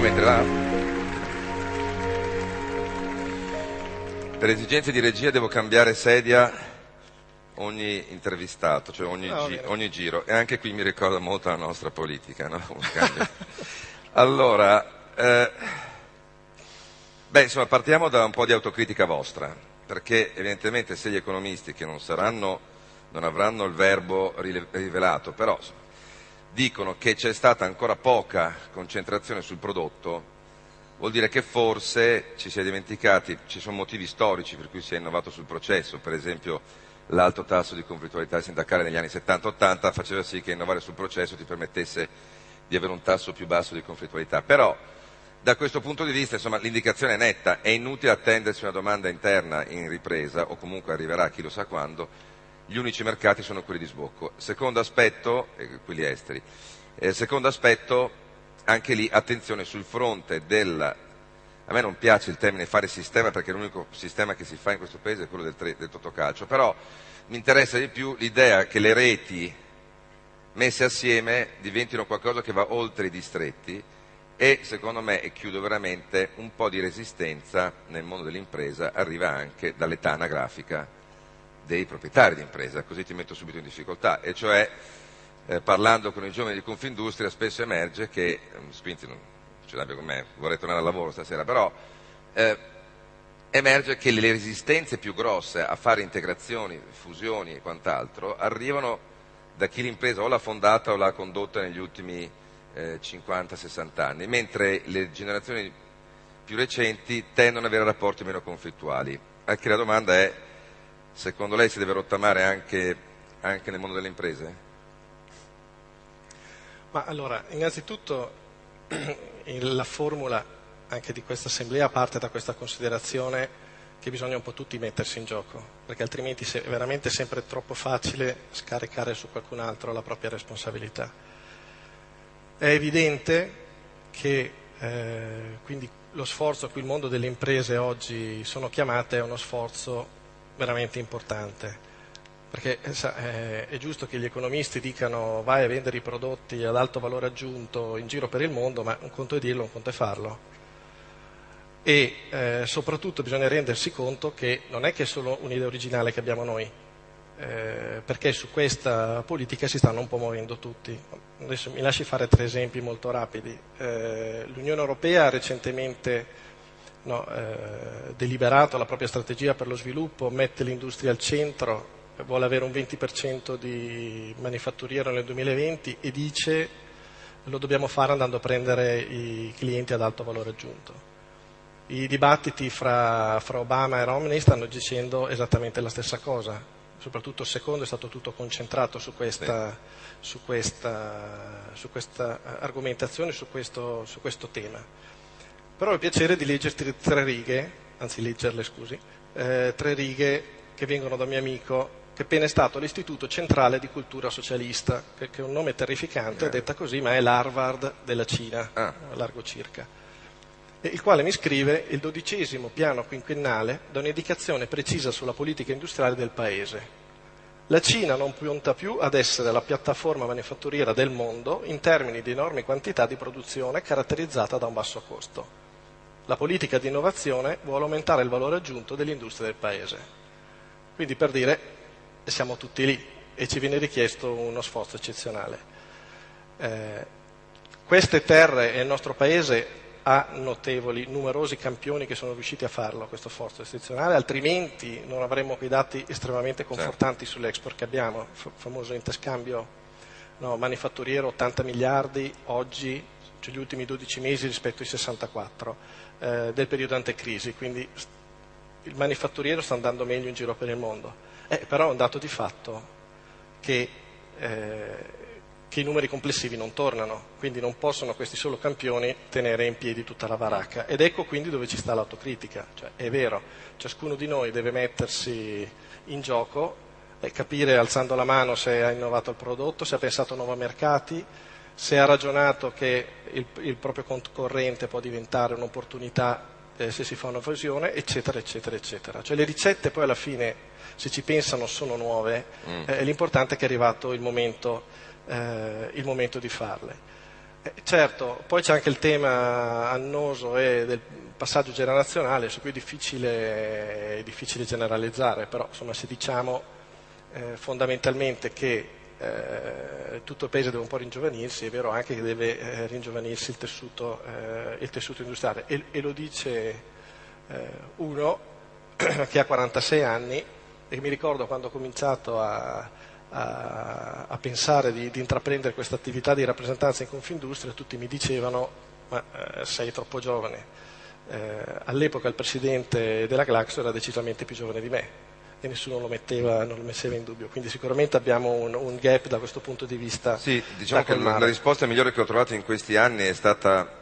mentre là. Per esigenze di regia devo cambiare sedia ogni intervistato, cioè ogni giro, e anche qui mi ricorda molto la nostra politica, no? Allora, insomma, partiamo da un po' di autocritica vostra, perché evidentemente se gli economisti, che non avranno il verbo rivelato, però dicono che c'è stata ancora poca concentrazione sul prodotto, vuol dire che forse ci si è dimenticati, ci sono motivi storici per cui si è innovato sul processo, per esempio l'alto tasso di conflittualità sindacale negli anni 70-80 faceva sì che innovare sul processo ti permettesse di avere un tasso più basso di conflittualità. Però da questo punto di vista, insomma, l'indicazione è netta, è inutile attendersi una domanda interna in ripresa, o comunque arriverà chi lo sa quando, gli unici mercati sono quelli di sbocco. Secondo aspetto, quelli esteri, secondo aspetto, anche lì attenzione sul fronte a me non piace il termine fare sistema, perché l'unico sistema che si fa in questo paese è quello del totocalcio, però mi interessa di più l'idea che le reti messe assieme diventino qualcosa che va oltre i distretti, e secondo me, e chiudo veramente, un po' di resistenza nel mondo dell'impresa arriva anche dall'età anagrafica dei proprietari di impresa, così ti metto subito in difficoltà, e cioè parlando con i giovani di Confindustria spesso emerge che, spinti non ce l'abbia con me, vorrei tornare al lavoro stasera, però emerge che le resistenze più grosse a fare integrazioni, fusioni e quant'altro arrivano da chi l'impresa o l'ha fondata o l'ha condotta negli ultimi 50-60 anni, mentre le generazioni più recenti tendono ad avere rapporti meno conflittuali. Anche la domanda è, secondo lei si deve rottamare anche nel mondo delle imprese? Ma allora, innanzitutto la formula anche di questa assemblea parte da questa considerazione che bisogna un po' tutti mettersi in gioco, perché altrimenti è veramente sempre troppo facile scaricare su qualcun altro la propria responsabilità. È evidente che quindi lo sforzo a cui il mondo delle imprese oggi sono chiamate è uno sforzo veramente importante. Perché è giusto che gli economisti dicano vai a vendere i prodotti ad alto valore aggiunto in giro per il mondo, ma un conto è dirlo, un conto è farlo. E soprattutto bisogna rendersi conto che non è che è solo un'idea originale che abbiamo noi, perché su questa politica si stanno un po' muovendo tutti. Adesso mi lasci fare 3 esempi molto rapidi. L'Unione Europea ha recentemente deliberato la propria strategia per lo sviluppo, mette l'industria al centro, vuole avere un 20% di manifatturiero nel 2020 e dice lo dobbiamo fare andando a prendere i clienti ad alto valore aggiunto. I dibattiti fra Obama e Romney stanno dicendo esattamente la stessa cosa, soprattutto il secondo è stato tutto concentrato su questa argomentazione, su questo tema. Però ho il piacere di leggerti 3 righe, anzi leggerle scusi, 3 righe che vengono da mio amico che appena è stato l'Istituto Centrale di Cultura Socialista, che è un nome terrificante, detta così, ma è l'Harvard della Cina, largo circa, il quale mi scrive: il 12° piano quinquennale dà un'indicazione precisa sulla politica industriale del Paese. La Cina non punta più ad essere la piattaforma manifatturiera del mondo in termini di enormi quantità di produzione caratterizzata da un basso costo. La politica di innovazione vuole aumentare il valore aggiunto dell'industria del Paese. Quindi, per dire, siamo tutti lì e ci viene richiesto uno sforzo eccezionale. Queste terre e il nostro Paese ha numerosi campioni che sono riusciti a farlo, questo sforzo eccezionale, altrimenti non avremmo quei dati estremamente confortanti sull'export che abbiamo, famoso interscambio manifatturiero 80 miliardi oggi, cioè gli ultimi 12 mesi rispetto ai 64 del periodo antecrisi, quindi il manifatturiero sta andando meglio in giro per il mondo. Però è un dato di fatto che i numeri complessivi non tornano, quindi non possono questi solo campioni tenere in piedi tutta la baracca. Ed ecco quindi dove ci sta l'autocritica. Cioè, è vero, ciascuno di noi deve mettersi in gioco e capire alzando la mano se ha innovato il prodotto, se ha pensato a nuovi mercati, se ha ragionato che il proprio concorrente può diventare un'opportunità se si fa una fusione, eccetera, eccetera, eccetera. Cioè le ricette poi alla fine, se ci pensano, sono nuove, l'importante è che è arrivato il momento di farle. Certo, poi c'è anche il tema annoso del passaggio generazionale, su cui è difficile generalizzare, però insomma, se diciamo fondamentalmente che tutto il paese deve un po' ringiovanirsi, è vero anche che deve ringiovanirsi il tessuto industriale, e lo dice uno che ha 46 anni, e mi ricordo quando ho cominciato a pensare di intraprendere questa attività di rappresentanza in Confindustria, tutti mi dicevano: ma sei troppo giovane. All'epoca il presidente della Glaxo era decisamente più giovane di me e nessuno non lo metteva in dubbio, quindi sicuramente abbiamo un gap da questo punto di vista. Sì, diciamo che la risposta migliore che ho trovato in questi anni è stata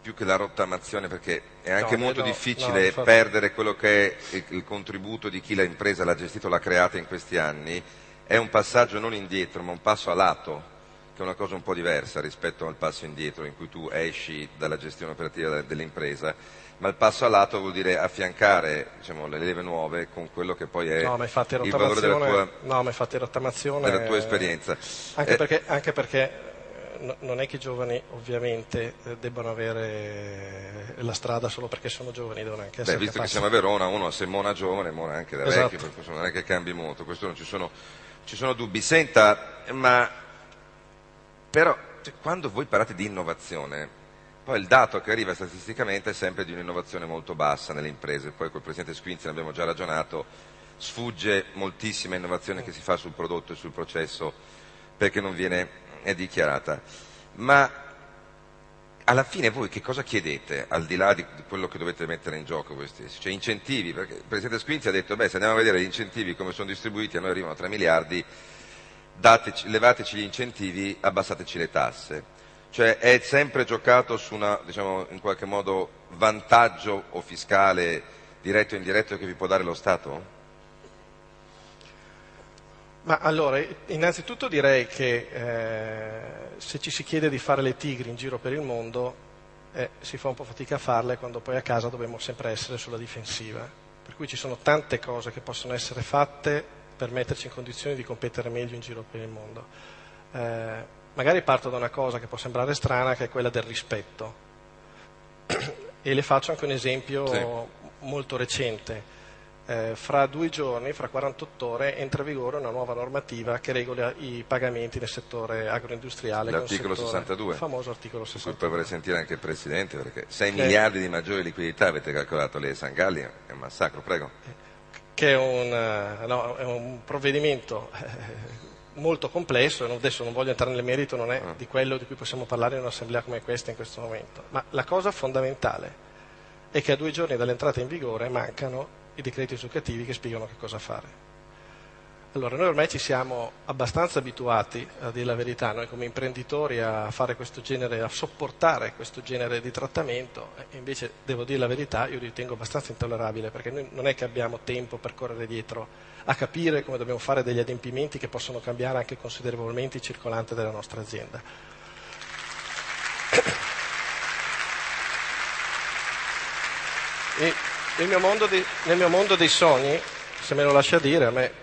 più che la rottamazione, perché è anche molto difficile perdere quello che è il contributo di chi l'impresa l'ha gestito, l'ha creata in questi anni. È un passaggio non indietro, ma un passo a lato, che è una cosa un po' diversa rispetto al passo indietro, in cui tu esci dalla gestione operativa dell'impresa, ma il passo a lato vuol dire affiancare, diciamo, le leve nuove con quello che poi è il valore della tua esperienza. Anche perché non è che i giovani ovviamente debbano avere la strada solo perché sono giovani, devono anche essere visto capaci. che siamo a Verona, uno se mona giovane, mona anche da Esatto. vecchio, per cui non è che cambi molto, questo non ci sono dubbi. Senta, ma però quando voi parlate di innovazione, poi il dato che arriva statisticamente è sempre di un'innovazione molto bassa nelle imprese, poi col Presidente Squinzi ne abbiamo già ragionato, sfugge moltissima innovazione che si fa sul prodotto e sul processo perché non viene dichiarata. Ma alla fine voi che cosa chiedete, al di là di quello che dovete mettere in gioco voi stessi? Cioè incentivi, perché il Presidente Squinzi ha detto: se andiamo a vedere gli incentivi come sono distribuiti, a noi arrivano 3 miliardi, levateci gli incentivi, abbassateci le tasse. Cioè è sempre giocato su una, diciamo, in qualche modo vantaggio o fiscale diretto o indiretto che vi può dare lo Stato? Ma allora, innanzitutto direi che se ci si chiede di fare le tigri in giro per il mondo, si fa un po' fatica a farle quando poi a casa dobbiamo sempre essere sulla difensiva. Per cui ci sono tante cose che possono essere fatte per metterci in condizioni di competere meglio in giro per il mondo. Magari parto da una cosa che può sembrare strana, che è quella del rispetto. E le faccio anche un esempio molto recente. Fra 2 giorni, fra 48 ore, entra in vigore una nuova normativa che regola i pagamenti nel settore agroindustriale. L'articolo 62. Il famoso articolo 62. Su cui poi vorrei sentire anche il Presidente, perché 6 miliardi di maggiore liquidità avete calcolato le Sangalli, è un massacro, prego. Che è un provvedimento molto complesso, adesso non voglio entrare nel merito, non è di quello di cui possiamo parlare in un'assemblea come questa in questo momento, ma la cosa fondamentale è che a 2 giorni dall'entrata in vigore mancano i decreti educativi che spiegano che cosa fare. Allora, noi ormai ci siamo abbastanza abituati, a dire la verità, noi come imprenditori a fare questo genere, a sopportare questo genere di trattamento, e invece devo dire la verità, io ritengo abbastanza intollerabile, perché noi non è che abbiamo tempo per correre dietro a capire come dobbiamo fare degli adempimenti che possono cambiare anche considerevolmente il circolante della nostra azienda. E nel mio mondo dei sogni, se me lo lascia dire, a me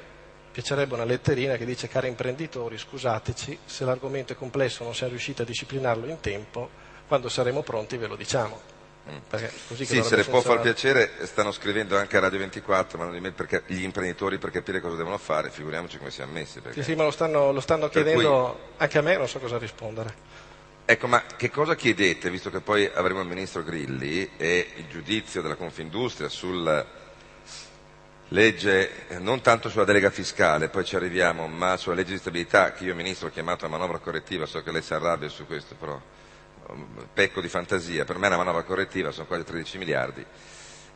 piacerebbe una letterina che dice: cari imprenditori, scusateci, se l'argomento è complesso non siamo riusciti a disciplinarlo in tempo, quando saremo pronti ve lo diciamo. Così sì, se le può far piacere, stanno scrivendo anche a Radio 24, ma perché gli imprenditori per capire cosa devono fare, figuriamoci come siamo messi. Perché... Sì, ma lo stanno chiedendo anche a me, non so cosa rispondere. Ecco, ma che cosa chiedete, visto che poi avremo il Ministro Grilli e il giudizio della Confindustria sul legge, non tanto sulla delega fiscale, poi ci arriviamo, ma sulla legge di stabilità, che io Ministro ho chiamato una manovra correttiva, so che lei si arrabbia su questo, però pecco di fantasia, per me è una manovra correttiva, sono quasi 13 miliardi.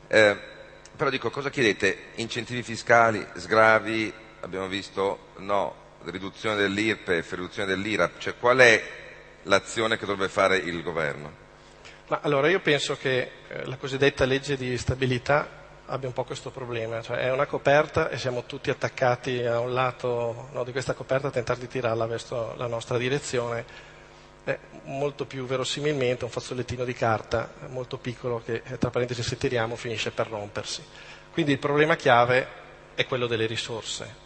Però dico, cosa chiedete? Incentivi fiscali, sgravi, abbiamo visto, no, riduzione dell'IRPEF, riduzione dell'IRAP, cioè qual è l'azione che dovrebbe fare il governo? Ma allora io penso che la cosiddetta legge di stabilità abbia un po' questo problema, cioè è una coperta e siamo tutti attaccati a un lato di questa coperta a tentare di tirarla verso la nostra direzione, molto più verosimilmente un fazzolettino di carta molto piccolo che tra parentesi se tiriamo finisce per rompersi. Quindi il problema chiave è quello delle risorse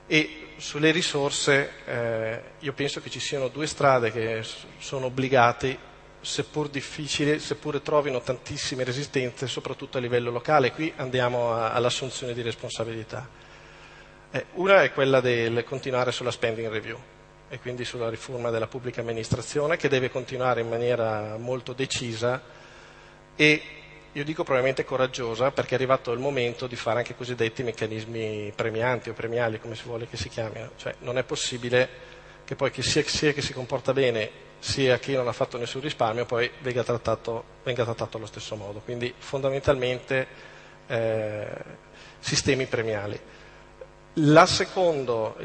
e sulle risorse io penso che ci siano due strade che sono obbligati, seppur difficili, seppure trovino tantissime resistenze, soprattutto a livello locale. Qui andiamo all'assunzione di responsabilità. Una è quella del continuare sulla spending review e quindi sulla riforma della pubblica amministrazione, che deve continuare in maniera molto decisa e io dico probabilmente coraggiosa, perché è arrivato il momento di fare anche i cosiddetti meccanismi premianti o premiali, come si vuole che si chiamino. Cioè non è possibile che poi sia che si comporta bene sia chi non ha fatto nessun risparmio poi venga trattato allo stesso modo. Quindi fondamentalmente sistemi premiali. Il secondo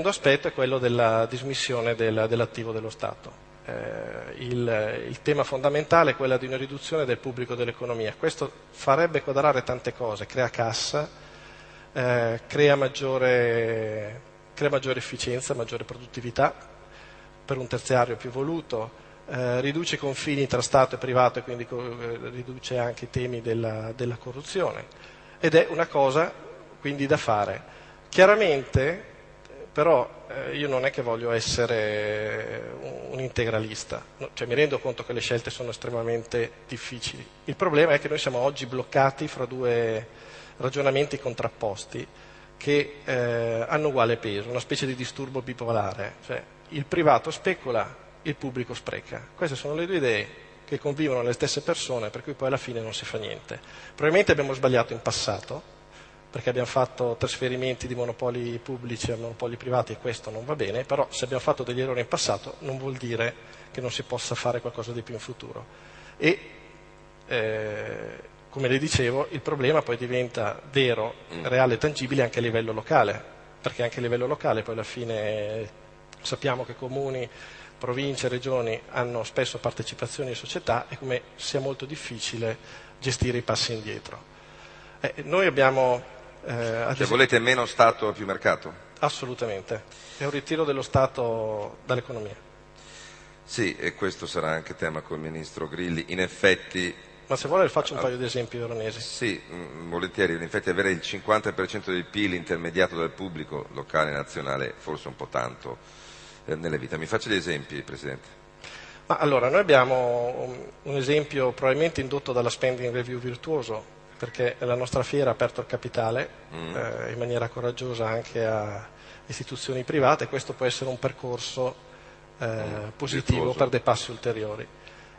aspetto è quello della dismissione dell'attivo dello Stato. Il tema fondamentale è quello di una riduzione del pubblico dell'economia. Questo farebbe quadrare tante cose, crea cassa, crea maggiore efficienza, maggiore produttività per un terziario più voluto, riduce i confini tra Stato e privato e quindi riduce anche i temi della corruzione ed è una cosa quindi da fare. Chiaramente però io non è che voglio essere un integralista, cioè mi rendo conto che le scelte sono estremamente difficili. Il problema è che noi siamo oggi bloccati fra due ragionamenti contrapposti che hanno uguale peso, una specie di disturbo bipolare, cioè il privato specula, il pubblico spreca. Queste sono le due idee che convivono le stesse persone, per cui poi alla fine non si fa niente. Probabilmente abbiamo sbagliato in passato, perché abbiamo fatto trasferimenti di monopoli pubblici a monopoli privati e questo non va bene, però se abbiamo fatto degli errori in passato non vuol dire che non si possa fare qualcosa di più in futuro. E come le dicevo, il problema poi diventa vero, reale e tangibile anche a livello locale, perché anche a livello locale poi alla fine sappiamo che comuni, province, regioni hanno spesso partecipazioni in società e come sia molto difficile gestire i passi indietro. Noi abbiamo volete meno Stato e più mercato? Assolutamente, è un ritiro dello Stato dall'economia. Sì, e questo sarà anche tema col Ministro Grilli. In effetti... Ma se vuole faccio un paio di esempi veronesi. Sì, volentieri. In effetti avere il 50% del PIL intermediato dal pubblico, locale e nazionale, forse un po' tanto nelle vite. Mi faccia gli esempi, Presidente. Ma allora, noi abbiamo un esempio probabilmente indotto dalla spending review virtuoso, perché la nostra fiera ha aperto il capitale in maniera coraggiosa anche a istituzioni private e questo può essere un percorso positivo virtuoso per dei passi ulteriori.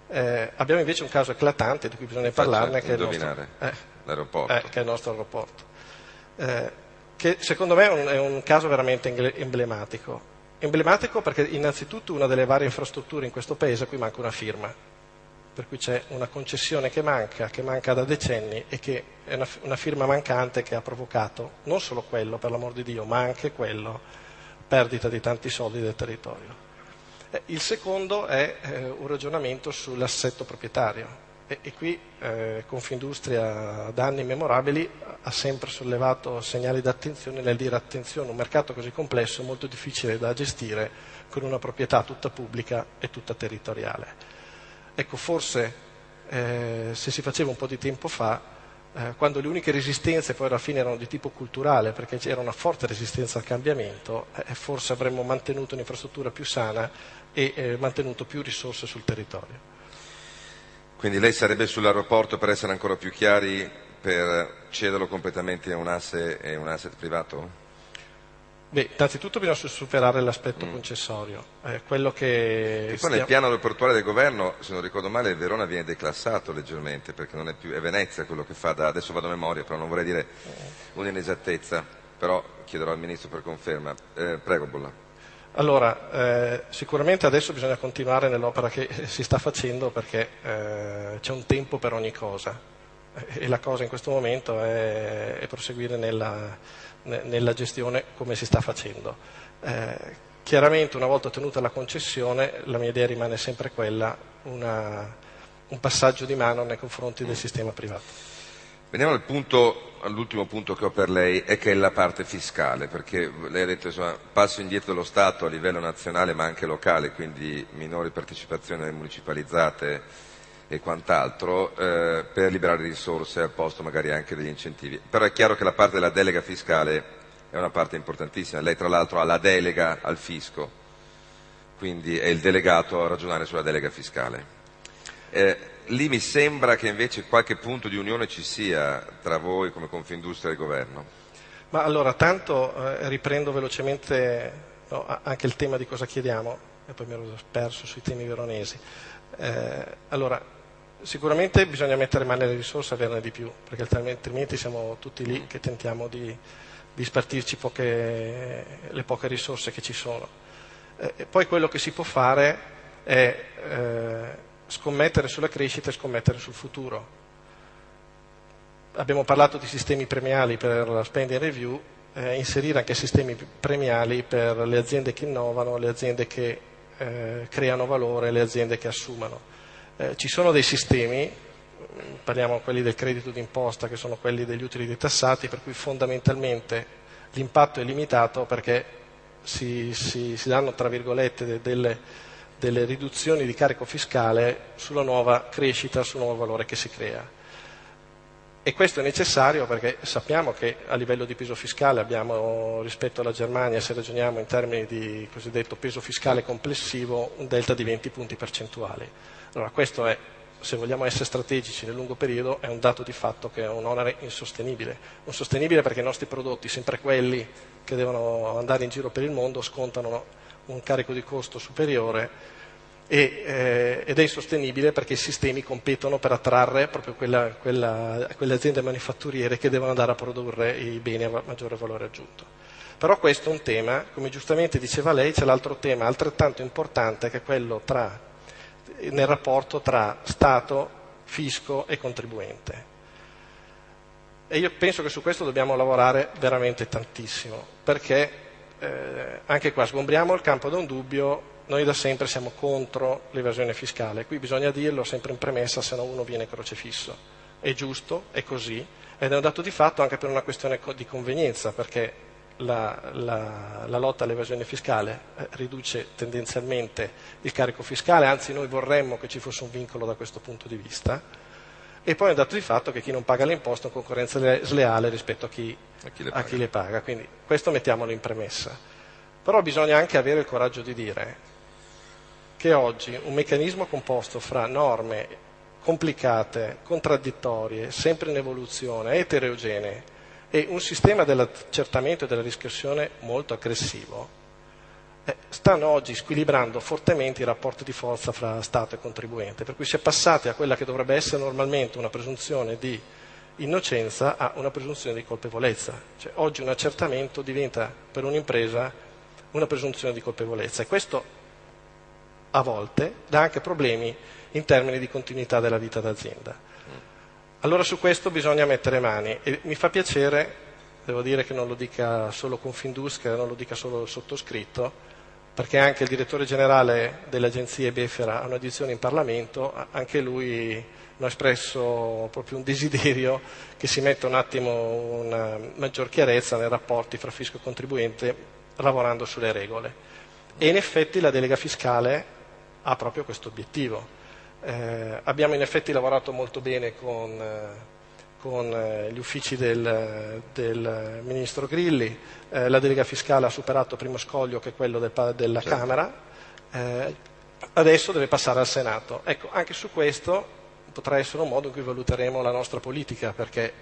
Abbiamo invece un caso eclatante di cui bisogna parlarne che è il nostro aeroporto, che secondo me è un caso veramente emblematico perché innanzitutto una delle varie infrastrutture in questo paese a cui manca una firma. Per cui c'è una concessione che manca da decenni e che è una firma mancante che ha provocato non solo quello, per l'amor di Dio, ma anche quello, perdita di tanti soldi del territorio. Il secondo è un ragionamento sull'assetto proprietario e qui Confindustria da anni immemorabili ha sempre sollevato segnali d'attenzione nel dire attenzione, un mercato così complesso è molto difficile da gestire con una proprietà tutta pubblica e tutta territoriale. Ecco, forse se si faceva un po' di tempo fa, quando le uniche resistenze poi alla fine erano di tipo culturale, perché c'era una forte resistenza al cambiamento, forse avremmo mantenuto un'infrastruttura più sana e mantenuto più risorse sul territorio. Quindi lei sarebbe sull'aeroporto per essere ancora più chiari, per cederlo completamente a un asset privato? Beh, innanzitutto bisogna superare l'aspetto concessorio. Quello che e poi nel piano aeroportuale del governo, se non ricordo male, Verona viene declassato leggermente, perché non è più, è Venezia quello che fa adesso vado a memoria, però non vorrei dire un'inesattezza, però chiederò al Ministro per conferma. Prego, Bolla. Allora, sicuramente adesso bisogna continuare nell'opera che si sta facendo perché c'è un tempo per ogni cosa e la cosa in questo momento è proseguire nella gestione come si sta facendo. Chiaramente una volta ottenuta la concessione la mia idea rimane sempre quella, un passaggio di mano nei confronti del sistema privato. Veniamo all'ultimo punto che ho per lei, è che è la parte fiscale, perché lei ha detto insomma, passo indietro dello Stato a livello nazionale ma anche locale, quindi minori partecipazioni municipalizzate e quant'altro, per liberare risorse al posto magari anche degli incentivi. Però è chiaro che la parte della delega fiscale è una parte importantissima. Lei tra l'altro ha la delega al fisco, quindi è il delegato a ragionare sulla delega fiscale. Lì mi sembra che invece qualche punto di unione ci sia tra voi come Confindustria e il governo. Ma allora, tanto riprendo velocemente anche il tema di cosa chiediamo, e poi mi ero perso sui temi veronesi. Allora, sicuramente bisogna mettere mano alle risorse e averne di più, perché altrimenti siamo tutti lì che tentiamo di spartirci le poche risorse che ci sono. E poi quello che si può fare è scommettere sulla crescita e scommettere sul futuro. Abbiamo parlato di sistemi premiali per la spending review, inserire anche sistemi premiali per le aziende che innovano, le aziende che creano valore, le aziende che assumano. Ci sono dei sistemi, parliamo quelli del credito d'imposta, che sono quelli degli utili detassati, per cui fondamentalmente l'impatto è limitato perché si danno, tra virgolette, delle riduzioni di carico fiscale sulla nuova crescita, sul nuovo valore che si crea. E questo è necessario perché sappiamo che a livello di peso fiscale abbiamo, rispetto alla Germania, se ragioniamo in termini di cosiddetto peso fiscale complessivo, un delta di 20 punti percentuali. Allora questo è, se vogliamo essere strategici nel lungo periodo, è un dato di fatto che è un onere insostenibile. Insostenibile perché i nostri prodotti, sempre quelli che devono andare in giro per il mondo, scontano un carico di costo superiore ed è insostenibile perché i sistemi competono per attrarre proprio quelle aziende manifatturiere che devono andare a produrre i beni a maggiore valore aggiunto. Però questo è un tema, come giustamente diceva lei, c'è l'altro tema altrettanto importante che è quello nel rapporto tra Stato, fisco e contribuente. E io penso che su questo dobbiamo lavorare veramente tantissimo, perché anche qua sgombriamo il campo da un dubbio. Noi da sempre siamo contro l'evasione fiscale, qui bisogna dirlo sempre in premessa, se no uno viene crocefisso. È giusto, è così, ed è un dato di fatto anche per una questione di convenienza, perché la lotta all'evasione fiscale riduce tendenzialmente il carico fiscale, anzi noi vorremmo che ci fosse un vincolo da questo punto di vista, e poi è un dato di fatto che chi non paga le imposte è una concorrenza sleale rispetto a chi le paga, quindi questo mettiamolo in premessa. Però bisogna anche avere il coraggio di dire che oggi un meccanismo composto fra norme complicate, contraddittorie, sempre in evoluzione, eterogenee e un sistema dell'accertamento e della riscossione molto aggressivo stanno oggi squilibrando fortemente i rapporti di forza fra Stato e contribuente, per cui si è passati a quella che dovrebbe essere normalmente una presunzione di innocenza a una presunzione di colpevolezza. Cioè, oggi un accertamento diventa per un'impresa una presunzione di colpevolezza e questo a volte dà anche problemi in termini di continuità della vita d'azienda. Allora su questo bisogna mettere mani e mi fa piacere, devo dire che non lo dica solo Confindustria, non lo dica solo il sottoscritto, perché anche il direttore generale dell'agenzia Befera ha un'audizione in Parlamento, anche lui ha espresso proprio un desiderio che si metta un attimo una maggior chiarezza nei rapporti fra fisco e contribuente lavorando sulle regole. E in effetti la delega fiscale ha proprio questo obiettivo. Abbiamo in effetti lavorato molto bene con gli uffici del Ministro Grilli, la delega fiscale ha superato il primo scoglio che è quello della certo. Camera, adesso deve passare al Senato. Ecco, anche su questo potrà essere un modo in cui valuteremo la nostra politica, perché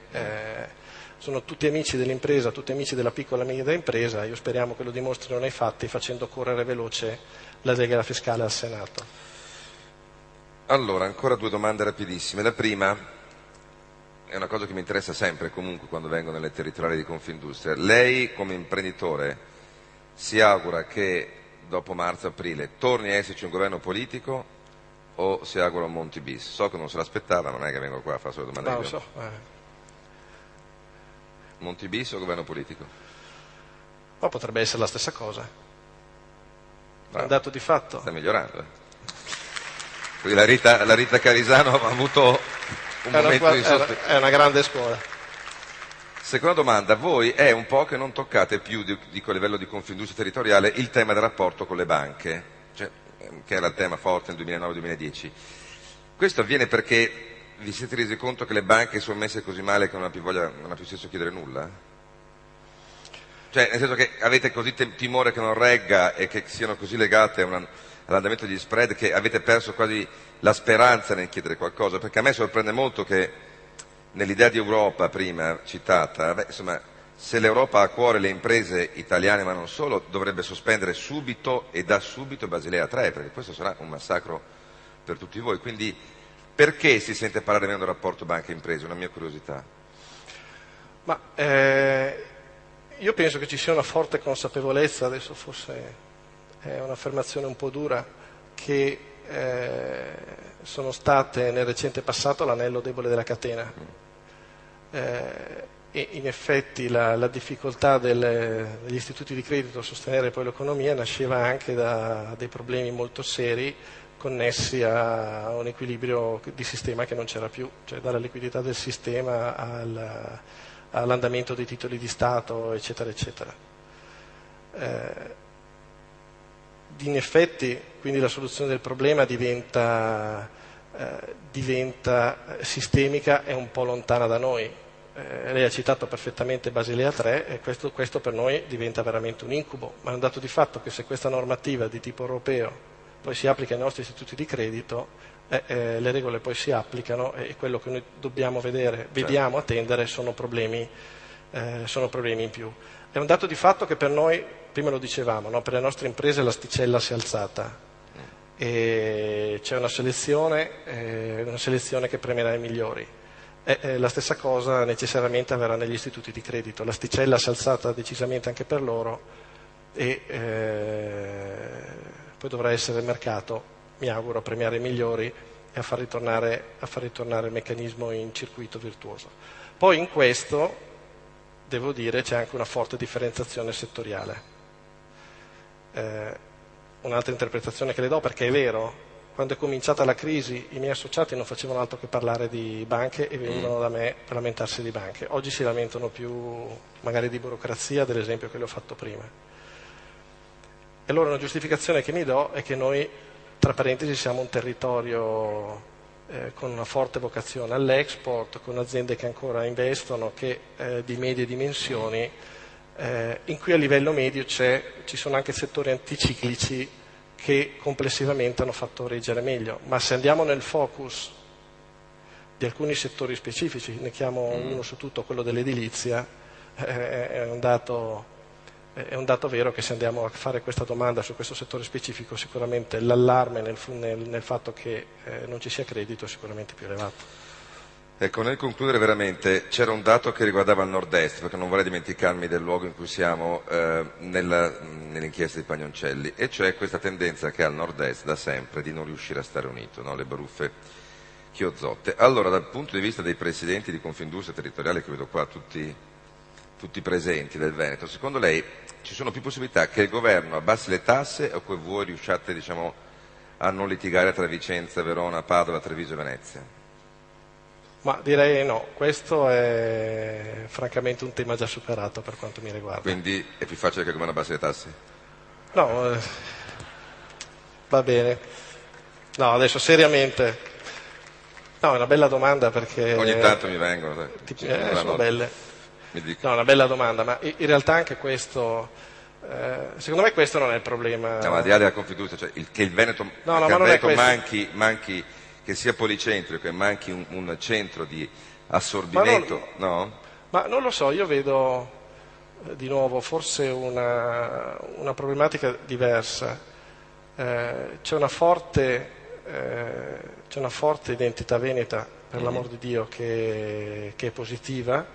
sono tutti amici dell'impresa, tutti amici della piccola e media impresa, io speriamo che lo dimostrino nei fatti facendo correre veloce la delega fiscale al Senato. Allora, ancora due domande rapidissime. La prima è una cosa che mi interessa sempre comunque quando vengo nelle territoriali di Confindustria. Lei come imprenditore si augura che dopo marzo-aprile torni a esserci un governo politico o si augura un Monti bis? So che non se l'aspettava, non è che vengo qua a fare solo domande. No, lo so. Monti bis o governo politico? Ma potrebbe essere la stessa cosa. Bravo. È un dato di fatto. Sta migliorando. La Rita Carisano ha avuto un momento di sospetto. È una grande scuola. Seconda domanda, voi è un po' che non toccate più, dico a livello di Confindustria territoriale, il tema del rapporto con le banche, cioè, che era il tema forte nel 2009-2010. Questo avviene perché vi siete resi conto che le banche sono messe così male che non ha più senso chiedere nulla? Cioè, nel senso che avete così timore che non regga e che siano così legate all'andamento degli spread che avete perso quasi la speranza nel chiedere qualcosa, perché a me sorprende molto che nell'idea di Europa prima citata, insomma, se l'Europa ha a cuore le imprese italiane ma non solo, dovrebbe sospendere subito e da subito Basilea 3, perché questo sarà un massacro per tutti voi. Quindi perché si sente parlare meno del rapporto banca-imprese? Una mia curiosità. Ma io penso che ci sia una forte consapevolezza, adesso forse è un'affermazione un po' dura, che sono state nel recente passato l'anello debole della catena. E in effetti la difficoltà degli istituti di credito a sostenere poi l'economia nasceva anche da dei problemi molto seri connessi a un equilibrio di sistema che non c'era più, cioè dalla liquidità del sistema all'andamento dei titoli di Stato, eccetera, eccetera. In effetti, quindi la soluzione del problema diventa sistemica e un po' lontana da noi. Lei ha citato perfettamente Basilea 3 e questo per noi diventa veramente un incubo, ma è un dato di fatto che se questa normativa di tipo europeo poi si applica ai nostri istituti di credito, le regole poi si applicano e quello che noi dobbiamo vediamo, attendere sono problemi in più. È un dato di fatto che per noi, prima lo dicevamo, no? Per le nostre imprese l'asticella si è alzata e c'è una selezione che premierà i migliori. La stessa cosa necessariamente avverrà negli istituti di credito. L'asticella si è alzata decisamente anche per loro e poi dovrà essere il mercato, mi auguro, a premiare i migliori e a far ritornare il meccanismo in circuito virtuoso. Poi in questo, devo dire, c'è anche una forte differenziazione settoriale. Un'altra interpretazione che le do, perché è vero, quando è cominciata la crisi i miei associati non facevano altro che parlare di banche e venivano da me per lamentarsi di banche. Oggi si lamentano più magari di burocrazia, dell'esempio che le ho fatto prima. E allora una giustificazione che mi do è che noi, tra parentesi, siamo un territorio con una forte vocazione all'export, con aziende che ancora investono, che di medie dimensioni, in cui a livello medio ci sono anche settori anticiclici che complessivamente hanno fatto reggere meglio, ma se andiamo nel focus di alcuni settori specifici, ne chiamo uno su tutto, quello dell'edilizia, è un dato vero che se andiamo a fare questa domanda su questo settore specifico sicuramente l'allarme nel fatto che non ci sia credito è sicuramente più elevato. Ecco, nel concludere veramente c'era un dato che riguardava il nord-est, perché non vorrei dimenticarmi del luogo in cui siamo nell'inchiesta di Pagnoncelli, e cioè questa tendenza che ha il nord-est da sempre di non riuscire a stare unito, no? Le baruffe chiozzotte. Allora, dal punto di vista dei presidenti di Confindustria territoriale, che vedo qua tutti presenti del Veneto, secondo lei ci sono più possibilità che il governo abbassi le tasse o che voi riusciate, diciamo, a non litigare tra Vicenza, Verona, Padova, Treviso e Venezia? Ma direi no, questo è francamente un tema già superato per quanto mi riguarda. Quindi è più facile che il governo abbassi le tasse? No, va bene. No, adesso seriamente. No, è una bella domanda perché... Ogni tanto mi vengono. Sono belle. No, è una bella domanda, ma in realtà anche questo... secondo me questo non è il problema. No, ma al di là della Confindustria, cioè che il Veneto, manchi, che sia policentrico e manchi un centro di assorbimento, no? Ma non lo so, io vedo di nuovo forse una problematica diversa. C'è una forte identità veneta, per l'amor di Dio, che è positiva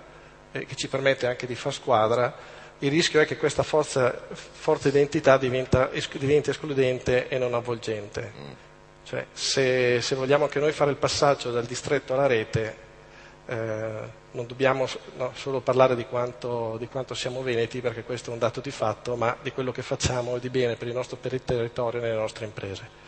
e che ci permette anche di far squadra. Il rischio è che questa forte identità diventi escludente e non avvolgente. Cioè, se vogliamo anche noi fare il passaggio dal distretto alla rete, non dobbiamo solo parlare di quanto siamo veneti, perché questo è un dato di fatto, ma di quello che facciamo di bene per il nostro territorio e le nostre imprese.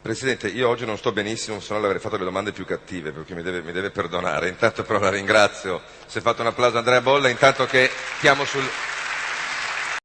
Presidente, io oggi non sto benissimo, se no le avrei fatto le domande più cattive, perché mi deve perdonare. Intanto però la ringrazio. Si è fatto un applauso a Andrea Bolla, intanto che chiamo sul...